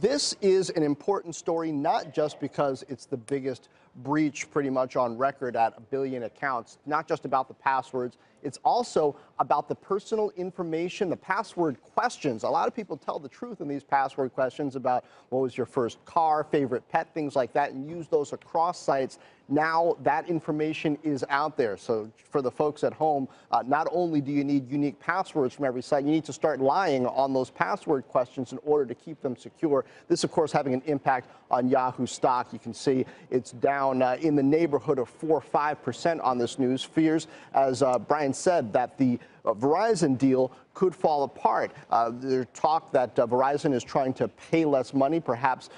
This is an important story, not just because it's the biggest breach pretty much on record at 1 billion accounts, not just about the passwords. It's also about the personal information, the password questions. A lot of people tell the truth in these password questions about what was your first car, favorite pet, things like that, and use those across sites. Now that information is out there. So for the folks at home, not only do you need unique passwords from every site, you need to start lying on those password questions in order to keep them secure. This, of course, having an impact on Yahoo stock. You can see it's down in the neighborhood of 4 or 5% on this news. Fears, as Brian said, that the Verizon deal could fall apart. There's talk that Verizon is trying to pay less money, perhaps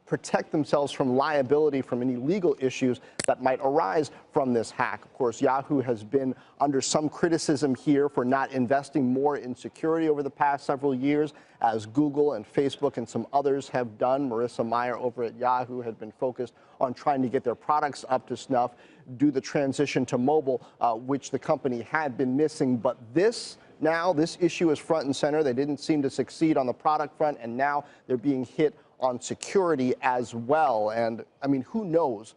protect themselves from liability from any legal issues that might arise from this hack. Of course, Yahoo has been under some criticism here for not investing more in security over the past several years, as Google and Facebook and some others have done. Marissa Mayer over at Yahoo had been focused on trying to get their products up to snuff, do the transition to mobile, which the company had been missing. But this issue is front and center. They didn't seem to succeed on the product front, and now they're being hit on security as well. And I mean, who knows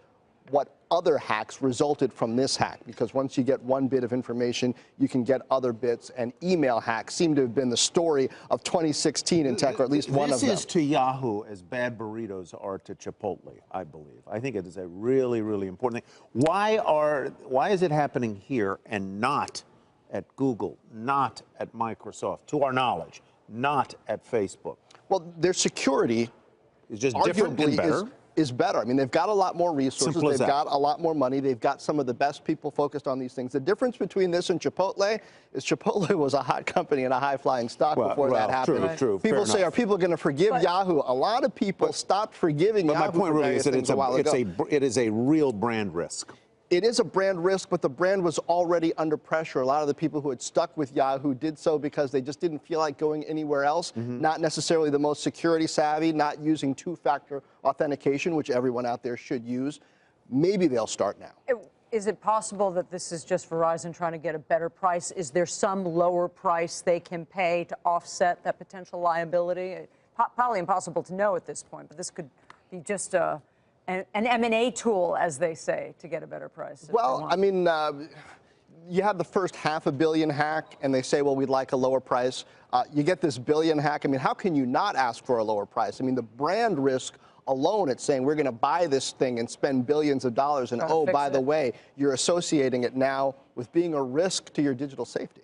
what other hacks resulted from this hack, because once you get one bit of information, you can get other bits, and email hacks seem to have been the story of 2016 in tech, or at least one of them. This is to Yahoo as bad burritos are to Chipotle, I believe. I think it is a really, really important thing. Why is it happening here and not at Google, not at Microsoft, to our knowledge, not at Facebook? Well, their security is just different and better. Is better. I mean, they've got a lot more resources. Simple as they've that. got a lot more money. They've got some of the best people focused on these things. The difference between this and Chipotle is Chipotle was a hot company and a high-flying stock before that happened. True. People say, are people going to forgive Yahoo? A lot of people stopped forgiving Yahoo. But my point really is that it is a real brand risk. It is a brand risk, but the brand was already under pressure. A lot of the people who had stuck with Yahoo did so because they just didn't feel like going anywhere else, not necessarily the most security savvy, not using two-factor authentication, which everyone out there should use. Maybe they'll start now. Is it possible that this is just Verizon trying to get a better price? Is there some lower price they can pay to offset that potential liability? Probably impossible to know at this point, but this could be just an M&A tool, as they say, to get a better price. Well, I mean, you have the first $500 million hack, and they say, well, we'd like a lower price. You get this billion hack. I mean, how can you not ask for a lower price? I mean, the brand risk alone, it's saying we're going to buy this thing and spend billions of dollars, and oh, by the way, you're associating it now with being a risk to your digital safety.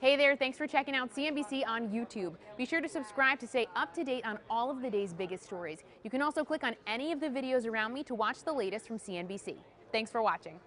Hey there, thanks for checking out CNBC on YouTube. Be sure to subscribe to stay up to date on all of the day's biggest stories. You can also click on any of the videos around me to watch the latest from CNBC. Thanks for watching.